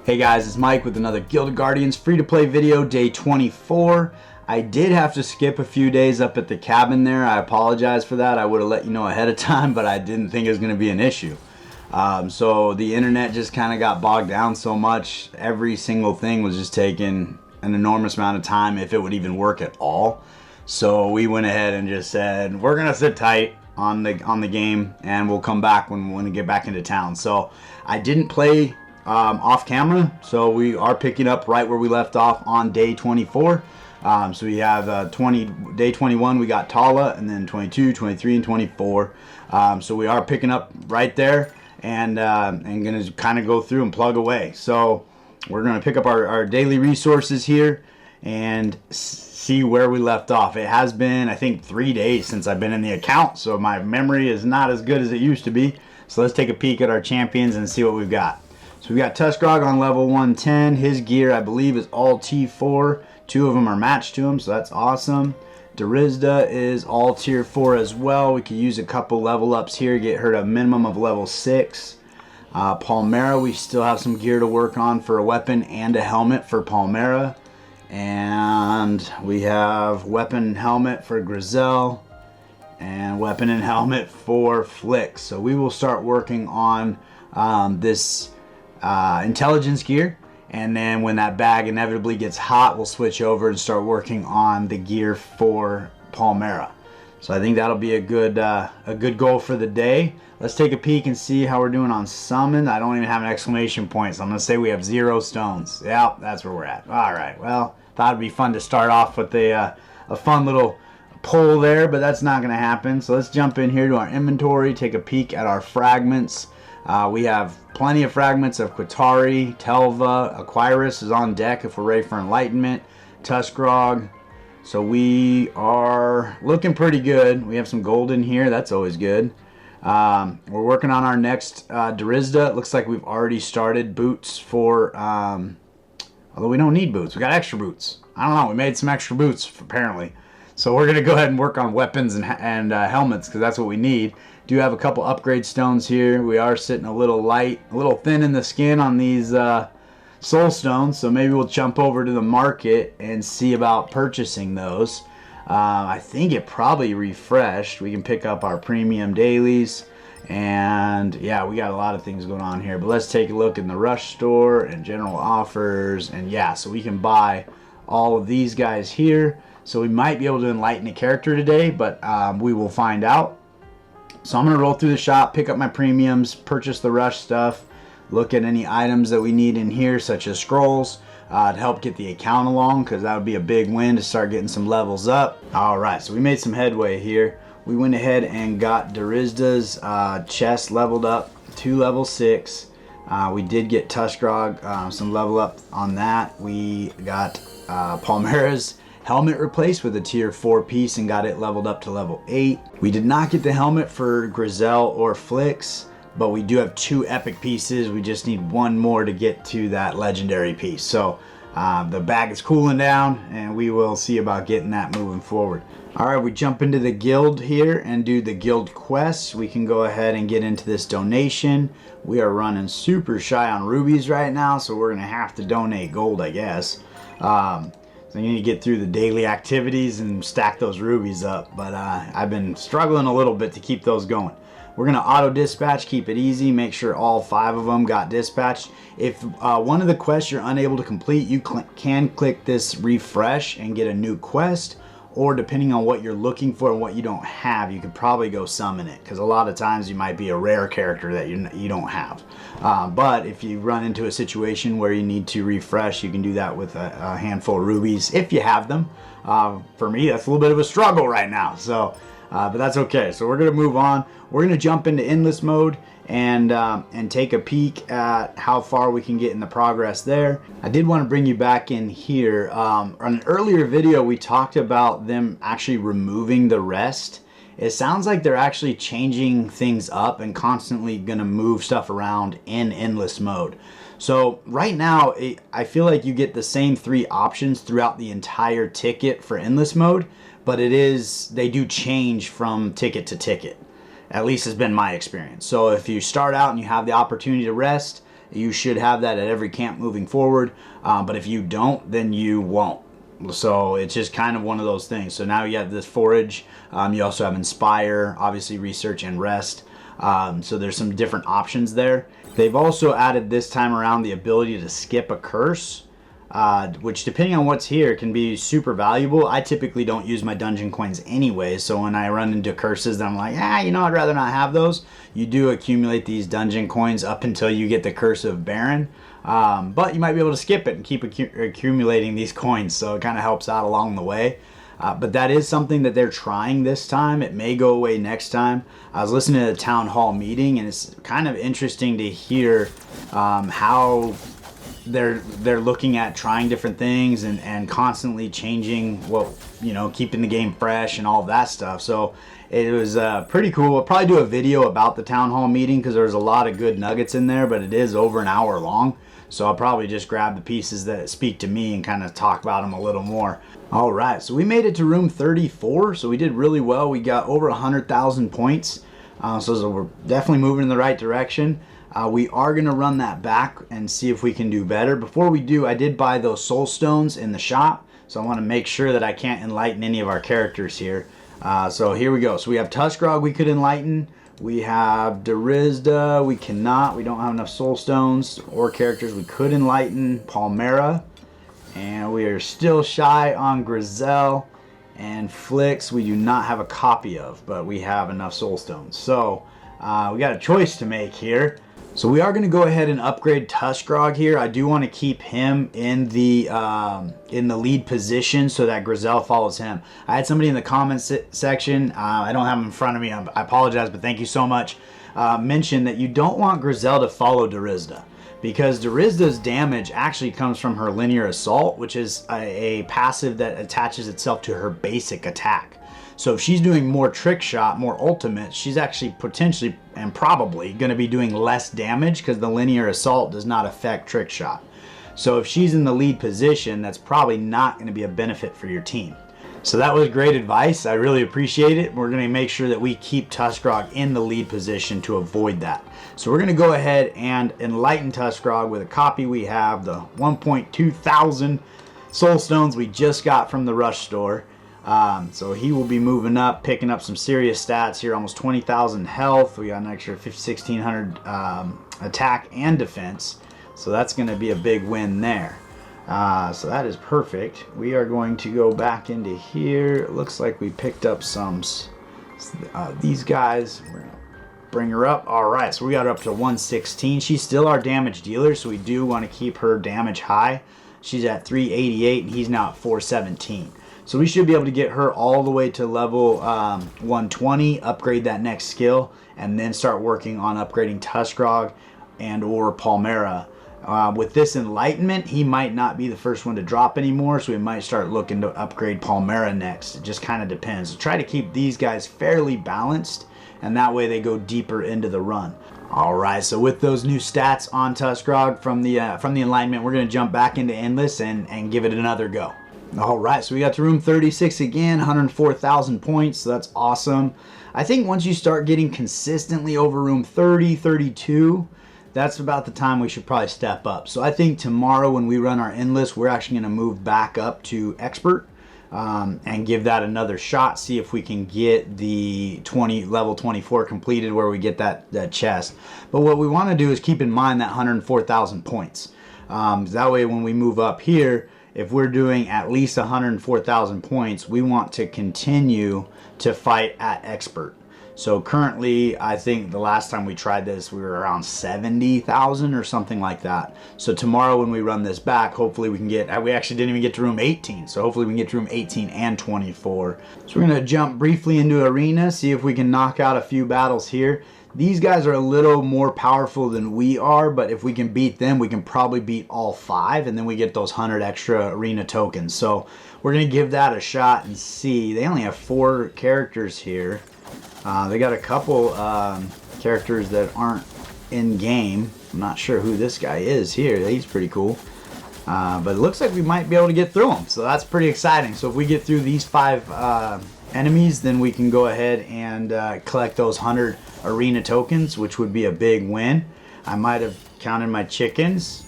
Hey guys, it's Mike with another Guild Guardians free-to-play video, day 24. I did have to skip a few days up at the cabin there. I apologize for that. I would have let you know ahead of time, but I didn't think it was going to be an issue. So the internet just kind of got bogged down so much. Every single thing was just taking an enormous amount of time, if it would even work at all. So we went ahead and just said, we're going to sit tight on the game, and we'll come back when we get back into town. So I didn't play off camera, so we are picking up right where we left off on day 24. So we have day 21 we got Tala, and then 22, 23, and 24. So we are picking up right there, and gonna kind of go through and plug away. So we're gonna pick up our daily resources here and see where we left off. It has been, I think, 3 days since I've been in the account, so my memory is not as good as it used to be. So let's take a peek at our champions and see what we've got. So we got Tuskrog on level 110. His gear, I believe, is all T4. 2 of them are matched to him, so that's awesome. Darizda is all tier 4 as well. We could use a couple level ups here, get her to a minimum of level 6. Palmera, we still have some gear to work on for a weapon and a helmet for Palmera. And we have weapon and helmet for Grizel, and weapon and helmet for Flick. So we will start working on this intelligence gear, and then when that bag inevitably gets hot, we'll switch over and start working on the gear for Palmera. So I think that'll be a good goal for the day. Let's take a peek and see how we're doing on summon. I don't even have an exclamation point, so I'm gonna say we have 0 stones. Yeah, that's where we're at. All right, well, thought it'd be fun to start off with a fun little poll there, but that's not gonna happen. So let's jump in here to our inventory, take a peek at our fragments. We have plenty of fragments of Qatari, Telva, Aquirus is on deck if we're ready for Enlightenment, Tuskrog. So we are looking pretty good. We have some gold in here, that's always good. We're working on our next Darizda. It looks like we've already started boots for, although we don't need boots, we got extra boots. I don't know, we made some extra boots apparently. So we're going to go ahead and work on weapons and helmets, because that's what we need. Do have a couple upgrade stones here. We are sitting a little light, a little thin in the skin on these soul stones, so maybe we'll jump over to the market and see about purchasing those. I think it probably refreshed. We can pick up our premium dailies, and yeah, we got a lot of things going on here. But let's take a look in the rush store and general offers, and yeah, so we can buy all of these guys here. So we might be able to enlighten a character today, but we will find out. So I'm going to roll through the shop, pick up my premiums, purchase the rush stuff, look at any items that we need in here, such as scrolls, to help get the account along, because that would be a big win to start getting some levels up. Alright, so we made some headway here. We went ahead and got Darizda's chest leveled up to level 6. We did get Tuskrog some level up on that. We got Palmera's helmet replaced with a tier 4 piece and got it leveled up to level 8. We did not get the helmet for Grizel or Flicks, but we do have 2 epic pieces. We just need 1 more to get to that legendary piece. So the bag is cooling down, and we will see about getting that moving forward. Alright, we jump into the guild here and do the guild quests. We can go ahead and get into this donation. We are running super shy on rubies right now, so we're going to have to donate gold, I guess. So you need to get through the daily activities and stack those rubies up, but I've been struggling a little bit to keep those going. We're going to auto dispatch, keep it easy, make sure all 5 of them got dispatched. If one of the quests you're unable to complete, you can click this refresh and get a new quest, or depending on what you're looking for and what you don't have, you could probably go summon it, because a lot of times you might be a rare character that you don't have. But if you run into a situation where you need to refresh, you can do that with a handful of rubies if you have them. For me, that's a little bit of a struggle right now, so but that's okay. So we're going to move on. We're going to jump into endless mode and take a peek at how far we can get in the progress there. I did want to bring you back in here. On an earlier video, we talked about them actually removing the rest. It sounds like they're actually changing things up and constantly going to move stuff around in endless mode. So right now, I feel like you get the same 3 options throughout the entire ticket for endless mode, but they do change from ticket to ticket. At least has been my experience. So if you start out and you have the opportunity to rest, You should have that at every camp moving forward, but if you don't, then you won't. So it's just kind of one of those things. So now you have this forage. You also have inspire, obviously research and rest. So there's some different options there. They've also added this time around the ability to skip a curse, which depending on what's here can be super valuable. I typically don't use my dungeon coins anyway, so when I run into curses, I'm like, you know, I'd rather not have those. You do accumulate these dungeon coins up until you get the Curse of Baron, but you might be able to skip it and keep accumulating these coins, so it kind of helps out along the way. But that is something that they're trying this time. It may go away next time. I was listening to the town hall meeting, and it's kind of interesting to hear how they're looking at trying different things and constantly changing, keeping the game fresh and all of that stuff. So it was pretty cool. I'll probably do a video about the town hall meeting because there's a lot of good nuggets in there, but it is over an hour long. So I'll probably just grab the pieces that speak to me and kind of talk about them a little more. All right, so we made it to room 34. So we did really well. We got over 100,000 points. So we're definitely moving in the right direction. We are going to run that back and see if we can do better. Before we do, I did buy those soul stones in the shop. So I want to make sure that I can't enlighten any of our characters here. So here we go. So we have Tuskrog we could enlighten. We have Darizda, we cannot. We don't have enough soul stones or characters we could enlighten. Palmera. And we are still shy on Grizel. And Flix we do not have a copy of, but we have enough soul stones. So we got a choice to make here. So we are going to go ahead and upgrade Tuskrog here. I do want to keep him in the lead position so that Grizel follows him. I had somebody in the comments section, I don't have him in front of me, I apologize, but thank you so much, mention that you don't want Grizel to follow Darizda, because Darizda's damage actually comes from her linear assault, which is a passive that attaches itself to her basic attack. So if she's doing more trick shot, more ultimate, she's actually potentially and probably going to be doing less damage because the linear assault does not affect trick shot. So if she's in the lead position, that's probably not going to be a benefit for your team. So that was great advice. I really appreciate it. We're going to make sure that we keep Tuskrog in the lead position to avoid that. So we're going to go ahead and enlighten Tuskrog with a copy we have, the 1.2 thousand soul stones we just got from the rush store. So he will be moving up, picking up some serious stats here, almost 20,000 health. We got an extra 1,600 attack and defense. So that's going to be a big win there. So that is perfect. We are going to go back into here. It looks like we picked up some these guys. We're going to bring her up. All right, so we got her up to 116. She's still our damage dealer, so we do want to keep her damage high. She's at 388, and he's now at 417. So we should be able to get her all the way to level 120, upgrade that next skill, and then start working on upgrading Tuskrog and or Palmera. With this enlightenment, he might not be the first one to drop anymore, so we might start looking to upgrade Palmera next. It just kind of depends. So try to keep these guys fairly balanced, and that way they go deeper into the run. All right, so with those new stats on Tuskrog from the enlightenment, we're going to jump back into Endless and give it another go. All right, so we got to room 36 again, 104,000 points, so that's awesome. I think once you start getting consistently over room 30, 32, that's about the time we should probably step up. So I think tomorrow when we run our Endless, we're actually going to move back up to Expert and give that another shot, see if we can get the level 24 completed where we get that chest. But what we want to do is keep in mind that 104,000 points. That way when we move up here, if we're doing at least 104,000 points, we want to continue to fight at Expert. So currently, I think the last time we tried this, we were around 70,000 or something like that. So tomorrow when we run this back, hopefully we can get, we actually didn't even get to room 18. So hopefully we can get to room 18 and 24. So we're going to jump briefly into Arena, see if we can knock out a few battles here. These guys are a little more powerful than we are, but if we can beat them, we can probably beat all 5, and then we get those 100 extra arena tokens. So we're going to give that a shot and see. They only have 4 characters here. They got a couple characters that aren't in game. I'm not sure who this guy is here. He's pretty cool. But it looks like we might be able to get through them. So that's pretty exciting. So if we get through these 5 enemies, then we can go ahead and collect those 100 arena tokens, which would be a big win. I might have counted my chickens.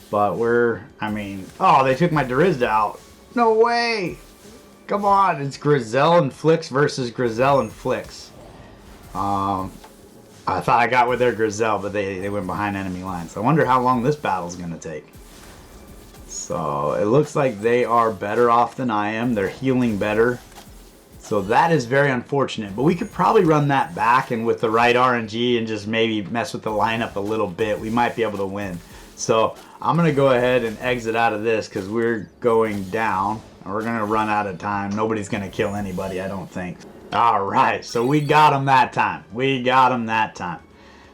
But oh, they took my Drizzt out. No way. Come on, it's Grizel and Flicks versus Grizel and Flicks. I thought I got with their Grizel, but they went behind enemy lines. I wonder how long this battle's going to take. So it looks like they are better off than I am. They're healing better. So that is very unfortunate. But we could probably run that back, and with the right RNG and just maybe mess with the lineup a little bit, we might be able to win. So I'm going to go ahead and exit out of this because we're going down. And we're going to run out of time. Nobody's going to kill anybody, I don't think. All right, so we got him that time. We got him that time.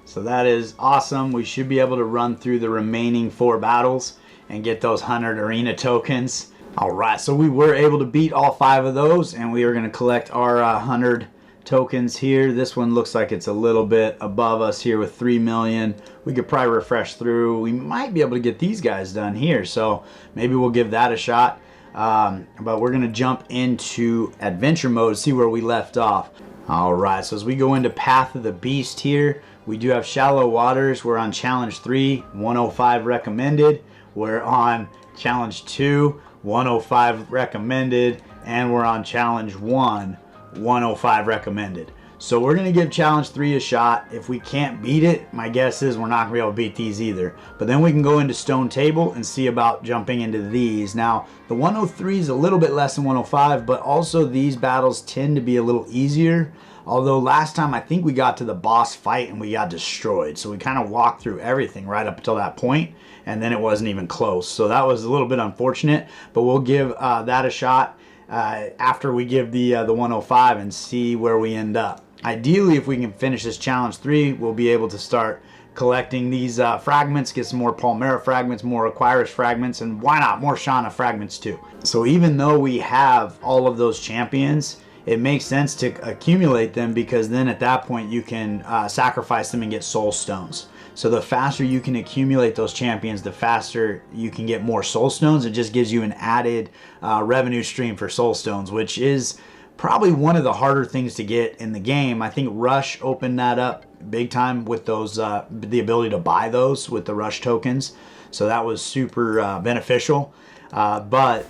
So that is awesome. We should be able to run through the remaining 4 battles and get those 100 arena tokens. All right, so we were able to beat all 5 of those, and we are going to collect our 100 tokens here. This one looks like it's a little bit above us here with 3 million. We could probably refresh through. We might be able to get these guys done here, so maybe we'll give that a shot. But we're going to jump into adventure mode, see where we left off. All right, so as we go into Path of the Beast here, we do have Shallow Waters. We're on Challenge 3, 105 recommended. We're on Challenge 2, 105 recommended. And we're on Challenge 1, 105 recommended. So we're going to give Challenge 3 a shot. If we can't beat it, my guess is we're not going to be able to beat these either. But then we can go into Stone Table and see about jumping into these. Now, the 103 is a little bit less than 105, but also these battles tend to be a little easier. Although last time I think we got to the boss fight and we got destroyed. So we kind of walked through everything right up until that point, and then it wasn't even close. So that was a little bit unfortunate, but we'll give that a shot after we give the 105 and see where we end up. Ideally, if we can finish this Challenge 3, we'll be able to start collecting these fragments, get some more Palmera fragments, more Aquyrus fragments, and why not more Shauna fragments too. So even though we have all of those champions, it makes sense to accumulate them, because then at that point you can sacrifice them and get soul stones. So the faster you can accumulate those champions, the faster you can get more soul stones. It just gives you an added revenue stream for soul stones, which is probably one of the harder things to get in the game. I think Rush opened that up big time with those, the ability to buy those with the Rush tokens. So that was super beneficial. But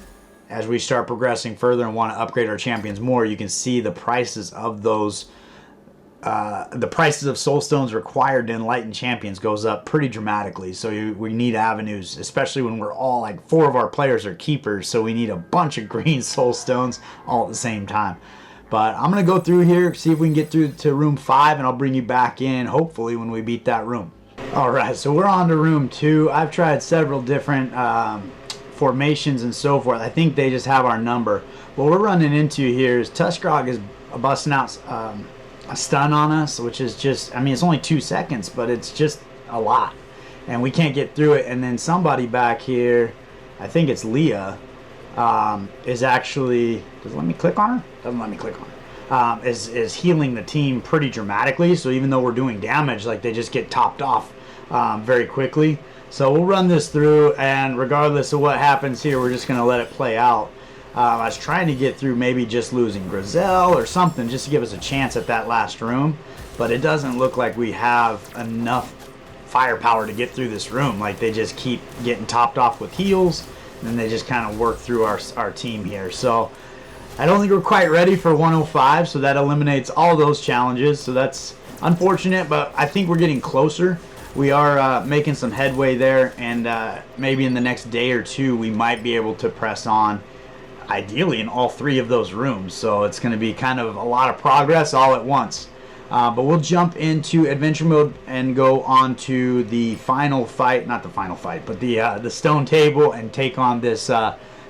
as we start progressing further and want to upgrade our champions more, you can see the prices of those, the prices of soul stones required to enlighten champions goes up pretty dramatically. So we need avenues, especially when we're all, like 4 of our players are keepers, so we need a bunch of green soul stones all at the same time. But I'm going to go through here, see if we can get through to room 5, and I'll bring you back in hopefully when we beat that room. Alright, so we're on to room 2. I've tried several different formations and so forth. I think they just have our number. What we're running into here is Tuskrog is busting out a stun on us, which is just, I mean, it's only 2 seconds, but it's just a lot. And we can't get through it. And then somebody back here, I think it's Leah, is actually, does it let me click on her? Doesn't let me click on her. Is healing the team pretty dramatically. So even though we're doing damage, like they just get topped off very quickly. So we'll run this through, and regardless of what happens here, we're just going to let it play out. I was trying to get through maybe just losing Grizel or something just to give us a chance at that last room, but it doesn't look like we have enough firepower to get through this room. Like they just keep getting topped off with heals, and then they just kind of work through our team here. So I don't think we're quite ready for 105, so that eliminates all those challenges. So that's unfortunate, but I think we're getting closer. We are making some headway there, and maybe in the next day or two we might be able to press on, ideally in all 3 of those rooms. So it's going to be kind of a lot of progress all at once. But we'll jump into adventure mode and go on to the final fight, not the final fight, but the stone table, and take on this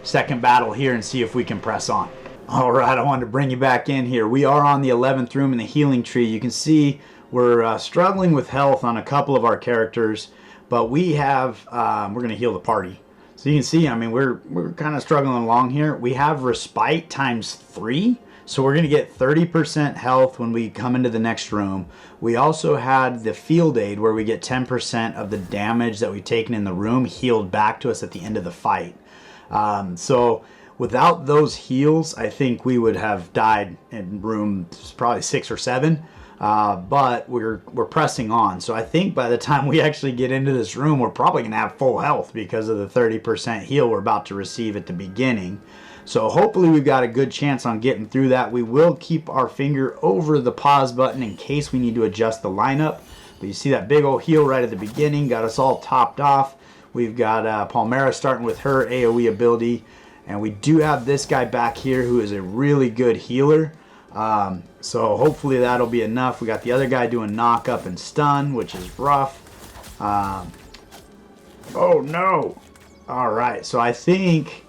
second battle here and see if we can press on. All right, I wanted to bring you back in here. We are on the 11th room in the healing tree. You can see we're struggling with health on a couple of our characters, but we have, we're going to heal the party. So you can see, I mean, we're kind of struggling along here. We have Respite times 3. So we're going to get 30% health when we come into the next room. We also had the Field Aid, where we get 10% of the damage that we've taken in the room healed back to us at the end of the fight. So without those heals, I think we would have died in room probably 6 or 7. But we're pressing on. So I think by the time we actually get into this room, we're probably going to have full health because of the 30% heal we're about to receive at the beginning. So hopefully we've got a good chance on getting through that. We will keep our finger over the pause button in case we need to adjust the lineup. But you see that big old heal right at the beginning, got us all topped off. We've got Palmera starting with her AoE ability. And we do have this guy back here who is a really good healer. So hopefully that'll be enough. We got the other guy doing knock up and stun, which is rough. Oh no. All right, so I think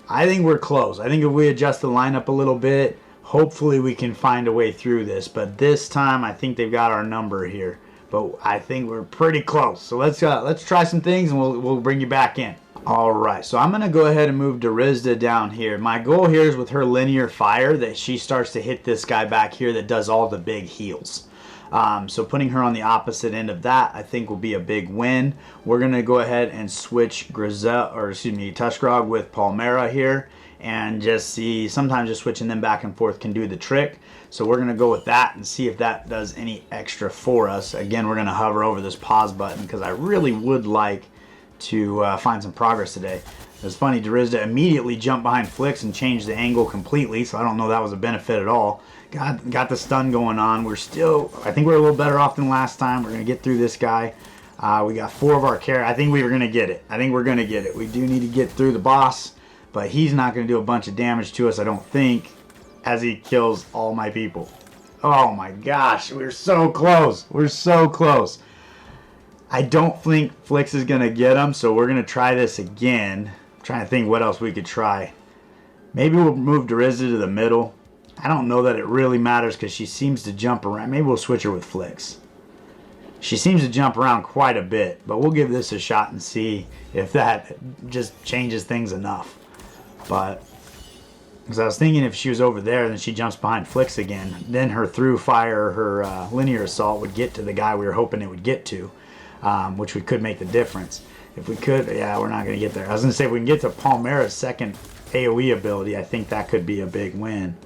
we're close. I think if we adjust the lineup a little bit, hopefully we can find a way through this. But this time I think they've got our number here. But I think we're pretty close. So let's try some things and we'll bring you back in. Alright, so I'm going to go ahead and move Darizda down here. My goal here is with her linear fire that she starts to hit this guy back here that does all the big heals. So putting her on the opposite end of that I think will be a big win. We're going to go ahead and switch Tushgrog with Palmera here and just see, sometimes just switching them back and forth can do the trick. So we're going to go with that and see if that does any extra for us. Again, we're going to hover over this pause button because I really would like to find some progress today. It's funny, Darizda immediately jumped behind Flix and changed the angle completely, so I don't know that was a benefit at all. Got the stun going on. We're still, I think we're a little better off than last time. We're going to get through this guy. We got 4 of our care. I think we were going to get it. I think we're going to get it. We do need to get through the boss, but he's not going to do a bunch of damage to us, I don't think, as he kills all my people. Oh my gosh, we're so close. We're so close. I don't think Flix is going to get him, so we're going to try this again. I'm trying to think what else we could try. Maybe we'll move Darizda to the middle. I don't know that it really matters because she seems to jump around. Maybe we'll switch her with Flix. She seems to jump around quite a bit, but we'll give this a shot and see if that just changes things enough. But, because I was thinking if she was over there, then she jumps behind Flix again. Then her through fire, her linear assault would get to the guy we were hoping it would get to. Which we could make the difference. If we could, yeah, we're not going to get there. I was going to say, if we can get to Palmera's second AoE ability, I think that could be a big win.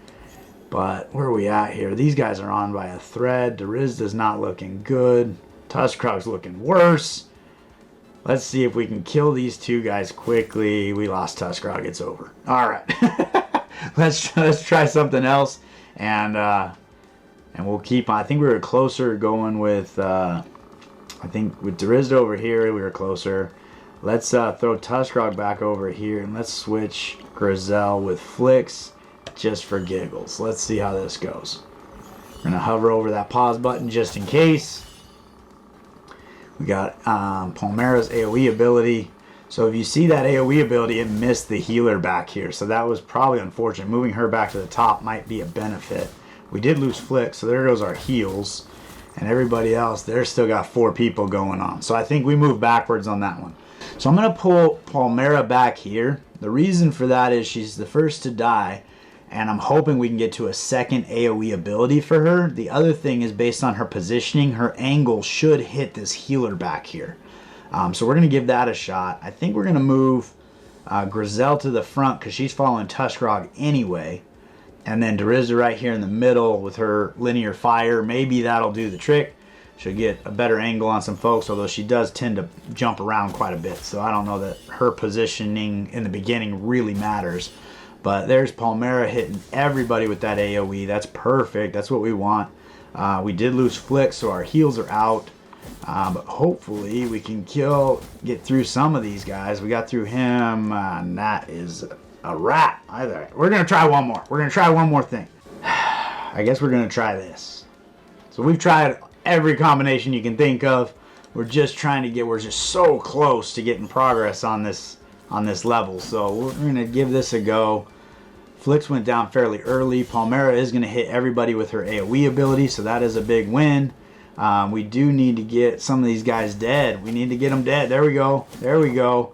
But where are we at here? These guys are on by a thread. Darizda's not looking good. Tushgrog's looking worse. Let's see if we can kill these 2 guys quickly. We lost Tushgrog. It's over. All right. let's try something else. And we'll keep on. I think we were closer going with... I think with Darizda over here, we were closer. Let's throw Tushgrog back over here, and let's switch Grizel with Flix just for giggles. Let's see how this goes. We're going to hover over that pause button just in case. We got Palmera's AoE ability. So if you see that AoE ability, it missed the healer back here. So that was probably unfortunate. Moving her back to the top might be a benefit. We did lose Flix, so there goes our heals. And everybody else, they're still got 4 people going on. So I think we move backwards on that one. So I'm going to pull Palmera back here. The reason for that is she's the first to die. And I'm hoping we can get to a second AoE ability for her. The other thing is based on her positioning, her angle should hit this healer back here. So we're going to give that a shot. I think we're going to move Grizel to the front because she's following Tushgrog anyway. And then Darizda right here in the middle with her linear fire. Maybe that'll do the trick. She'll get a better angle on some folks, although she does tend to jump around quite a bit. So I don't know that her positioning in the beginning really matters. But there's Palmera hitting everybody with that AoE. That's perfect. That's what we want. We did lose Flix, so our heals are out. But hopefully we can get through some of these guys. We got through him, and that is... a rat. Either. We're going to try one more. We're going to try one more thing. I guess we're going to try this. So we've tried every combination you can think of. We're just trying to we're just so close to getting progress on this level. So we're going to give this a go. Flix went down fairly early. Palmera is going to hit everybody with her AoE ability, so that is a big win. We do need to get some of these guys dead. We need to get them dead. There we go. There we go.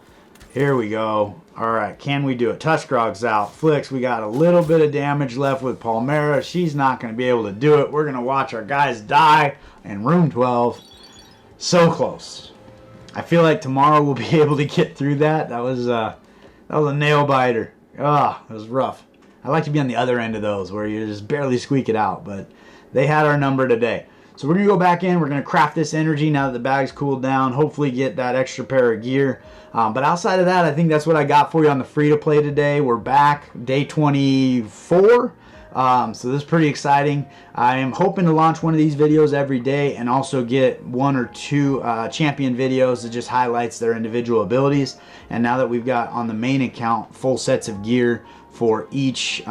Here we go. Alright, can we do it? Tushgrog's out. Flix, we got a little bit of damage left with Palmera. She's not going to be able to do it. We're going to watch our guys die in room 12. So close. I feel like tomorrow we'll be able to get through that. That was a nail biter. Ah, it was rough. I like to be on the other end of those where you just barely squeak it out, but they had our number today. So we're gonna go back in, we're gonna craft this energy now that the bag's cooled down, hopefully get that extra pair of gear. But outside of that, I think that's what I got for you on the free-to-play today. We're back, day 24. So this is pretty exciting. I am hoping to launch one of these videos every day and also get 1 or 2 champion videos that just highlights their individual abilities. And now that we've got on the main account full sets of gear for each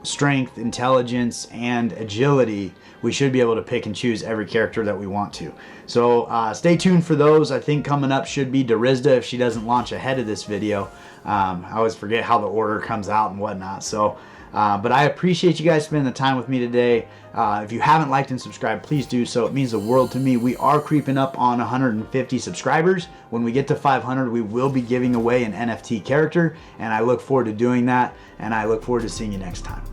strength, intelligence, and agility, we should be able to pick and choose every character that we want to. So stay tuned for those. I think coming up should be Darizda if she doesn't launch ahead of this video. I always forget how the order comes out and whatnot. So, but I appreciate you guys spending the time with me today. If you haven't liked and subscribed, please do so. It means the world to me. We are creeping up on 150 subscribers. When we get to 500, we will be giving away an NFT character, and I look forward to doing that, and I look forward to seeing you next time.